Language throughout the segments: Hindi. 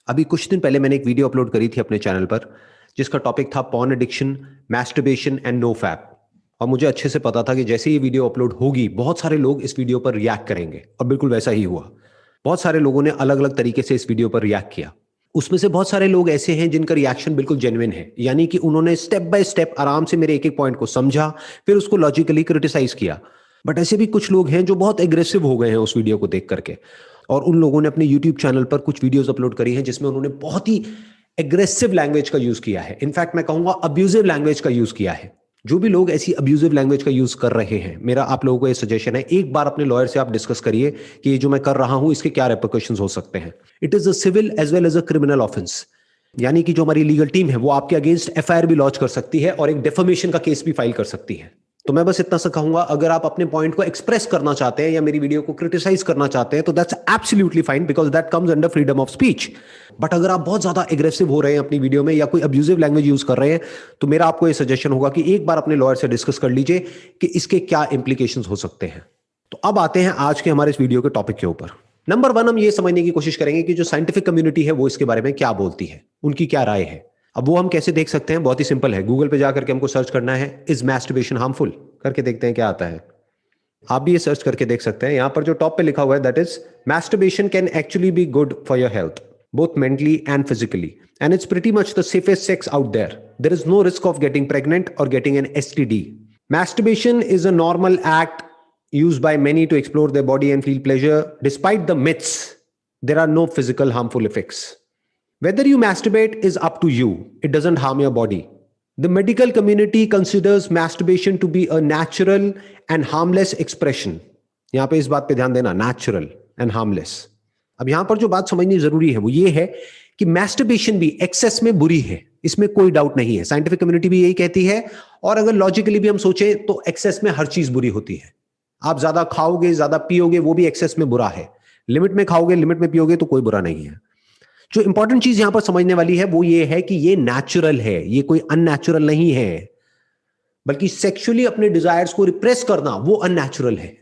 अभी कुछ दिन पहले मैंने एक वीडियो अपलोड करी थी अपने चैनल पर जिसका टॉपिक था porn addiction, masturbation and no fap. और मुझे अच्छे से पता था कि जैसे ये वीडियो अपलोड होगी बहुत सारे लोग इस वीडियो पर रिएक्ट करेंगे और बिल्कुल वैसा ही हुआ। बहुत सारे लोगों ने अलग अलग तरीके से इस वीडियो पर रिएक्ट किया। उसमें से बहुत सारे लोग ऐसे हैं जिनका रिएक्शन बिल्कुल जेन्युइन है, यानी कि उन्होंने स्टेप बाय स्टेप आराम से मेरे एक एक पॉइंट को समझा, फिर उसको लॉजिकली क्रिटिसाइज किया। बट ऐसे भी कुछ लोग हैं जो बहुत एग्रेसिव हो गए हैं उस वीडियो को देख करके, और उन लोगों ने अपने यूट्यूब चैनल पर कुछ वीडियोस अपलोड करी हैं जिसमें उन्होंने बहुत ही एग्रेसिव लैंग्वेज का यूज किया है। इनफैक्ट मैं कहूंगा अब्यूजिव लैंग्वेज का यूज किया है। जो भी लोग ऐसी अब्यूजिव लैंग्वेज का यूज कर रहे हैं, मेरा आप लोगों को यह सजेशन है, एक बार अपने लॉयर से आप डिस्कस करिए कि ये जो मैं कर रहा हूं इसके क्या रेपरकशंस हो सकते हैं। It is a civil as well as a criminal offence, यानी कि जो हमारी लीगल टीम है वो आपके अगेंस्ट एफआईआर भी लॉन्च कर सकती है और एक डेफेमेशन का केस भी फाइल कर सकती है। तो मैं बस इतना सा कहूंगा, अगर आप अपने पॉइंट को एक्सप्रेस करना चाहते हैं या मेरी वीडियो को क्रिटिसाइज करना चाहते हैं तो that's absolutely fine, because that comes under freedom of speech. But अगर आप बहुत ज्यादा एग्रेसिव हो रहे हैं अपनी वीडियो में या कोई अब्यूजिव लैंग्वेज यूज कर रहे हैं तो मेरा आपको यह सजेशन होगा कि एक बार अपने लॉयर से डिस्कस कर लीजिए कि इसके क्या इंप्लीकेशंस हो सकते हैं। तो अब आते हैं आज के हमारे इस वीडियो के टॉपिक के ऊपर। नंबर 1, हम ये समझने की कोशिश करेंगे कि जो साइंटिफिक कम्युनिटी है वो इसके बारे में क्या बोलती है, उनकी क्या राय है। अब वो हम कैसे देख सकते हैं? बहुत ही सिंपल है, गूगल पे जाकर के हमको सर्च करना है इज मैस्टरबेशन हार्मफुल, करके देखते हैं क्या आता है। आप भी ये सर्च करके देख सकते हैं। यहां पर जो टॉप पे लिखा हुआ है that is masturbation can actually be good for your health both mentally and physically, and it's pretty much the safest sex out there. There is no risk of getting pregnant or getting an STD. Masturbation is a normal act used by many to explore their body and feel pleasure. Despite the myths, there are no physical harmful effects. Whether you masturbate is up to you. It doesn't harm your body. The medical community considers masturbation to be a natural and harmless expression. यहां पे इस बात पे ध्यान देना, natural and harmless. अब यहां पर जो बात समझनी जरूरी है वो ये है कि मैस्टरबेशन भी एक्सेस में बुरी है, इसमें कोई डाउट नहीं है। साइंटिफिक कम्युनिटी भी यही कहती है, और अगर लॉजिकली भी हम सोचें तो एक्सेस में हर चीज बुरी होती है। आप ज्यादा खाओगे, ज्यादा पियोगे, वो भी एक्सेस में बुरा है। लिमिट में खाओगे, लिमिट में पियोगे तो कोई बुरा नहीं है। जो इंपॉर्टेंट चीज यहां पर समझने वाली है वो ये है कि ये नेचुरल है, ये कोई अननेचुरल नहीं है। बल्कि सेक्सुअली अपने डिजायर्स को रिप्रेस करना वो अननेचुरल है।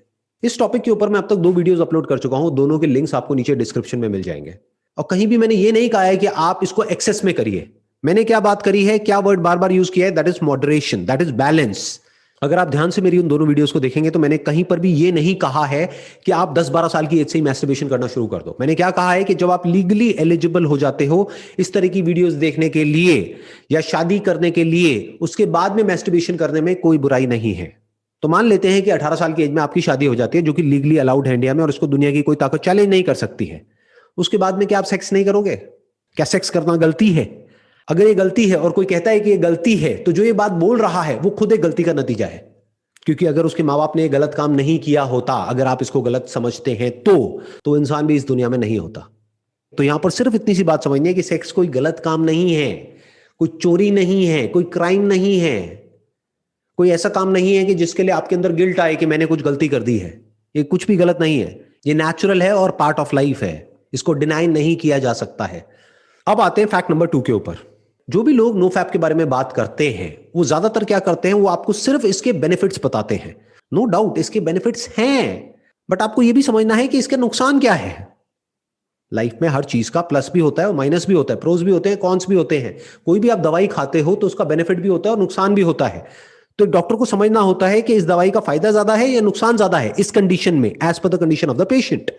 इस टॉपिक के ऊपर मैं अब तक 2 वीडियोस अपलोड कर चुका हूं, दोनों के लिंक्स आपको नीचे डिस्क्रिप्शन में मिल जाएंगे। और कहीं भी मैंने ये नहीं कहा है कि आप इसको एक्सेस में करिए। मैंने क्या बात करी है, क्या वर्ड बार बार यूज किया है, that is moderation, that is balance. अगर आप ध्यान से मेरी उन दोनों वीडियोस को देखेंगे तो मैंने कहीं पर भी ये नहीं कहा है कि आप 10-12 साल की एज से ही मैस्टरबेशन करना शुरू कर दो। मैंने क्या कहा है कि जब आप लीगली एलिजिबल हो जाते हो इस तरह की वीडियोस देखने के लिए या शादी करने के लिए, उसके बाद में मैस्टरबेशन करने में कोई बुराई नहीं है। तो मान लेते हैं कि 18 साल की एज में आपकी शादी हो जाती है, जो कि लीगली अलाउड है इंडिया में, और इसको दुनिया की कोई ताकत चैलेंज नहीं कर सकती है। उसके बाद में क्या आप सेक्स नहीं करोगे? क्या सेक्स करना गलती है? अगर ये गलती है और कोई कहता है कि ये गलती है, तो जो ये बात बोल रहा है वो खुद एक गलती का नतीजा है। क्योंकि अगर उसके माँ बाप ने गलत काम नहीं किया होता, अगर आप इसको गलत समझते हैं तो इंसान भी इस दुनिया में नहीं होता। तो यहां पर सिर्फ इतनी सी बात समझनी है कि सेक्स कोई गलत काम नहीं है, कोई चोरी नहीं है, कोई क्राइम नहीं है, कोई ऐसा काम नहीं है कि जिसके लिए आपके अंदर गिल्ट आए कि मैंने कुछ गलती कर दी है। ये कुछ भी गलत नहीं है, ये नेचुरल है और पार्ट ऑफ लाइफ है, इसको डिनाई नहीं किया जा सकता है। अब आते हैं फैक्ट नंबर 2 के ऊपर। जो भी लोग नो फैप के बारे में बात करते हैं वो ज्यादातर क्या करते हैं, वो आपको सिर्फ इसके बेनिफिट्स बताते हैं। नो डाउट इसके बेनिफिट्स हैं, बट आपको यह भी समझना है कि इसके नुकसान क्या है। लाइफ में हर चीज का प्लस भी होता है और माइनस भी होता है, प्रोज भी होते हैं, कॉन्स भी होते हैं। कोई भी आप दवाई खाते हो तो उसका बेनिफिट भी होता है और नुकसान भी होता है। तो डॉक्टर को समझना होता है कि इस दवाई का फायदा ज्यादा है या नुकसान ज्यादा है इस कंडीशन में, as per the condition of the patient.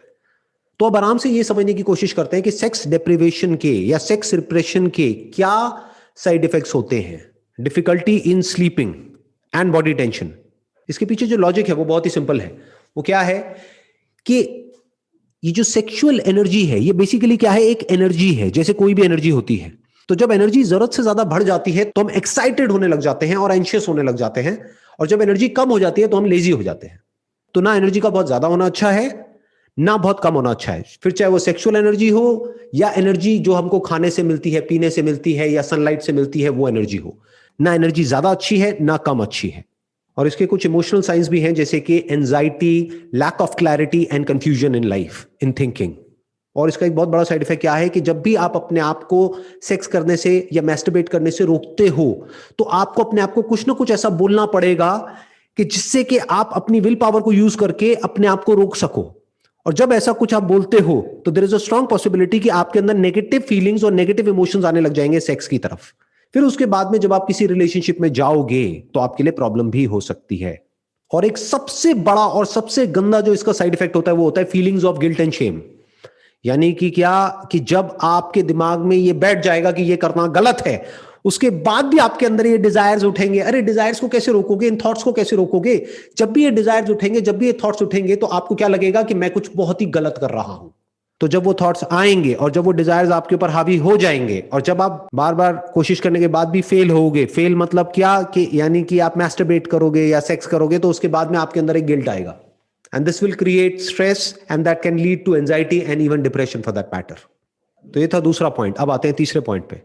तो अब आराम से ये समझने की कोशिश करते हैं कि सेक्स डिप्रिवेशन के या सेक्स रिप्रेशन के क्या साइड इफेक्ट्स होते हैं। Difficulty in sleeping and body tension. इसके पीछे जो लॉजिक है वो बहुत ही सिंपल है। वो क्या है कि ये जो सेक्सुअल एनर्जी है ये बेसिकली क्या है, एक एनर्जी है, जैसे कोई भी एनर्जी होती है। तो जब एनर्जी जरूरत से ज्यादा बढ़ जाती है तो हम एक्साइटेड होने लग जाते हैं और एंशियस होने लग जाते हैं, और जब एनर्जी कम हो जाती है तो हम लेजी हो जाते हैं। तो ना एनर्जी का बहुत ज्यादा होना अच्छा है, ना बहुत कम होना अच्छा है। फिर चाहे वो सेक्सुअल एनर्जी हो या एनर्जी जो हमको खाने से मिलती है, पीने से मिलती है या सनलाइट से मिलती है, वो एनर्जी हो। ना एनर्जी ज्यादा अच्छी है ना कम अच्छी है। और इसके कुछ इमोशनल साइंस भी हैं, जैसे कि anxiety, lack of clarity and confusion in life, in thinking. और इसका एक बहुत बड़ा साइड इफेक्ट क्या है कि जब भी आप अपने आप को सेक्स करने से या मैस्टरबेट करने से रोकते हो तो आपको अपने आप को कुछ ना कुछ ऐसा बोलना पड़ेगा कि जिससे कि आप अपनी विल पावर को यूज करके अपने आप को रोक सको। और जब ऐसा कुछ आप बोलते हो तो there is a strong possibility कि आपके अंदर नेगेटिव फीलिंग्स और नेगेटिव इमोशंस आने लग जाएंगे सेक्स की तरफ। फिर उसके बाद में जब आप किसी रिलेशनशिप में जाओगे तो आपके लिए प्रॉब्लम भी हो सकती है। और एक सबसे बड़ा और सबसे गंदा जो इसका साइड इफेक्ट होता है वो होता है feelings of guilt and Shem. यानी कि क्या कि जब आपके दिमाग में ये बैठ जाएगा कि ये करना गलत है, उसके बाद भी आपके अंदर ये डिजायर्स उठेंगे। अरे डिजायर्स को कैसे रोकोगे, इन थॉट्स को कैसे रोकोगे? जब भी ये डिजायर्स उठेंगे, जब भी ये थॉट्स उठेंगे तो आपको क्या लगेगा कि मैं कुछ बहुत ही गलत कर रहा हूं। तो जब वो थॉट्स आएंगे और जब वो डिजायर्स आपके ऊपर हावी हो जाएंगे और जब आप बार बार कोशिश करने के बाद भी फेल होगे, फेल मतलब क्या कि यानी कि आप मैस्टरबेट करोगे या सेक्स करोगे तो उसके बाद में आपके अंदर एक गिल्ट आएगा and this will create stress and that can lead to anxiety and even depression for that matter। तो ये था दूसरा पॉइंट। अब आते हैं तीसरे पॉइंट पे।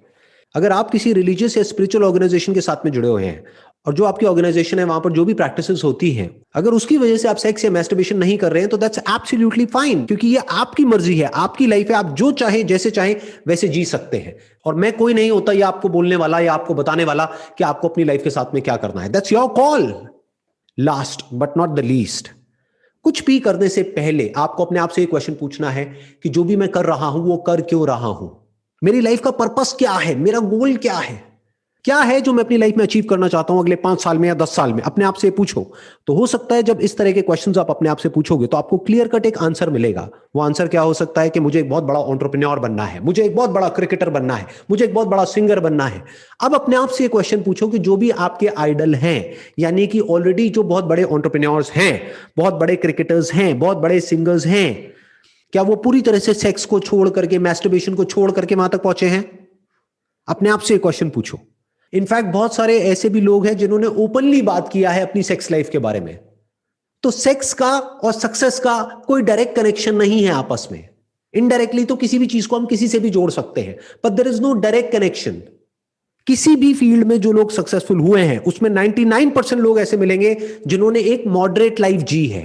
अगर आप किसी रिलीजियस या स्पिरिचुअल ऑर्गेनाइजेशन के साथ में जुड़े हुए हैं और जो आपकी ऑर्गेनाइजेशन है वहां पर जो भी प्रैक्टिसेस होती हैं, अगर उसकी वजह से आप सेक्स या मैस्टरबेशन नहीं कर रहे हैं तो दैट्स एब्सोल्युटली फाइन, क्योंकि ये आपकी मर्जी है, आपकी लाइफ है, आप जो चाहें जैसे चाहें वैसे जी सकते हैं। और मैं कोई नहीं होता ये आपको बोलने वाला या आपको बताने वाला कि आपको अपनी लाइफ के साथ में क्या करना है। That's your call. Last but not the least, कुछ भी करने से पहले आपको अपने आप से एक क्वेश्चन पूछना है कि जो भी मैं कर रहा हूं वो कर क्यों रहा हूं? मेरी लाइफ का पर्पस क्या है? मेरा गोल क्या है जो मैं अपनी लाइफ में अचीव करना चाहता हूं अगले 5 साल में या 10 साल में? अपने आप से पूछो। तो हो सकता है जब इस तरह के क्वेश्चंस आप अपने आप से पूछोगे तो आपको क्लियर कट एक आंसर मिलेगा। वो आंसर क्या हो सकता है कि मुझे एक बहुत बड़ा एंटरप्रेन्योर बनना है, मुझे एक बहुत बड़ा क्रिकेटर बनना है, मुझे एक बहुत बड़ा सिंगर बनना है। अब अपने आप से एक क्वेश्चन पूछो कि जो भी आपके आइडल हैं, यानी कि ऑलरेडी जो बहुत बड़े एंटरप्रेन्योर्स हैं, बहुत बड़े क्रिकेटर्स हैं, बहुत बड़े सिंगर्स हैं, क्या वो पूरी तरह से सेक्स को छोड़ करके, मैस्टरबेशन को छोड़ करके वहां तक पहुंचे हैं? अपने आप से एक क्वेश्चन पूछो। इनफैक्ट बहुत सारे ऐसे भी लोग हैं जिन्होंने ओपनली बात किया है अपनी सेक्स लाइफ के बारे में। तो सेक्स का और सक्सेस का कोई डायरेक्ट कनेक्शन नहीं है आपस में। इनडायरेक्टली तो किसी भी चीज को हम किसी से भी जोड़ सकते हैं, but there is no direct connection. किसी भी फील्ड में जो लोग सक्सेसफुल हुए हैं उसमें 99% लोग ऐसे मिलेंगे जिन्होंने एक मॉडरेट लाइफ जी है।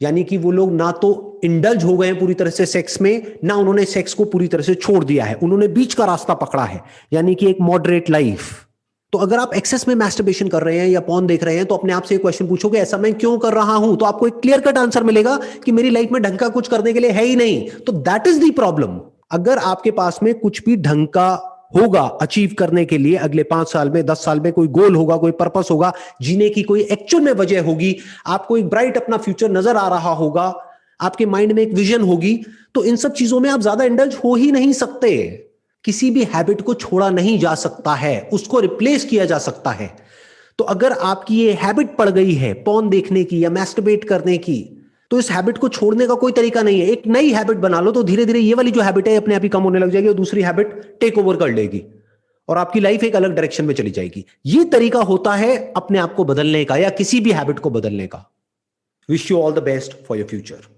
यानी कि वो लोग ना तो इंडल्ज हो गए हैं पूरी तरह से सेक्स में, ना उन्होंने सेक्स को पूरी तरह से छोड़ दिया है, उन्होंने बीच का रास्ता पकड़ा है, यानी कि एक मॉडरेट लाइफ। तो अगर आप एक्सेस में मैस्टरबेशन कर रहे हैं या पॉर्न देख रहे हैं तो अपने आप से एक क्वेश्चन पूछोगे ऐसा मैं क्यों कर रहा हूं? तो आपको एक क्लियर कट आंसर मिलेगा कि मेरी लाइफ में ढंग का कुछ करने के लिए है ही नहीं। तो दैट इज द प्रॉब्लम। अगर आपके पास में कुछ भी ढंग का होगा अचीव करने के लिए, अगले 5 साल में 10 साल में कोई गोल होगा, कोई पर्पस होगा, जीने की कोई एक्चुअल में वजह होगी, आपको एक ब्राइट अपना फ्यूचर नजर आ रहा होगा, आपके माइंड में एक विजन होगी, तो इन सब चीजों में आप ज्यादा इंडल्ज हो ही नहीं सकते। किसी भी हैबिट को छोड़ा नहीं जा सकता है, उसको रिप्लेस किया जा सकता है। तो अगर आपकी ये हैबिट पड़ गई है पॉर्न देखने की या मैस्टरबेट करने की, तो इस हैबिट को छोड़ने का कोई तरीका नहीं है। एक नई हैबिट बना लो तो धीरे धीरे ये वाली जो हैबिट है अपने आप ही कम होने लग जाएगी और दूसरी हैबिट टेक ओवर कर लेगी और आपकी लाइफ एक अलग डायरेक्शन में चली जाएगी। ये तरीका होता है अपने आप को बदलने का या किसी भी हैबिट को बदलने का। Wish you all the best for your future.